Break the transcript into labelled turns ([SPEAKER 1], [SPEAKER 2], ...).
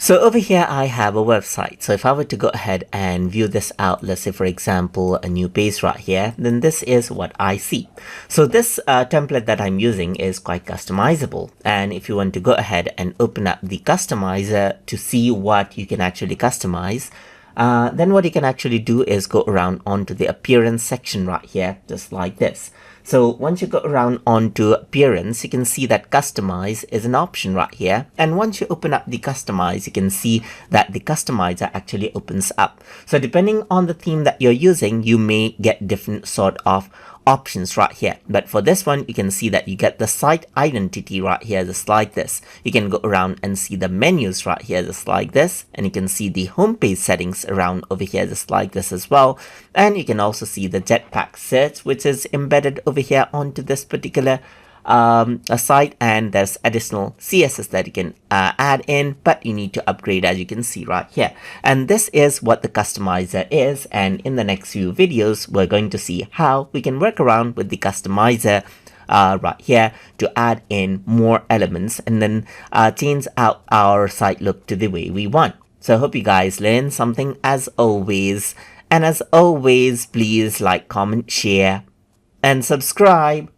[SPEAKER 1] So over here, I have a website. So if I were to go ahead and view this out, let's say, for example, a new page right here, then this is what I see. So this template that I'm using is quite customizable. And if you want to go ahead and open up the customizer to see what you can actually customize, then what you can actually do is go around onto the appearance section right here, just like this. So once you go around onto appearance, you can see that customize is an option right here. And once you open up the customize, you can see that the customizer actually opens up. So depending on the theme that you're using, you may get different sort of options right here. But for this one, you can see that you get the site identity right here, just like this. You can go around and see the menus right here, just like this. And you can see the homepage settings around over here, just like this as well. And you can also see the Jetpack search, which is embedded over here onto this particular a site, and there's additional CSS that you can add in, but you need to upgrade, as you can see right here. And this is what the customizer is, and in the next few videos we're going to see how we can work around with the customizer right here to add in more elements and then change out our site look to the way we want. So I hope you guys learned something as always, and as always, please like, comment, share and subscribe.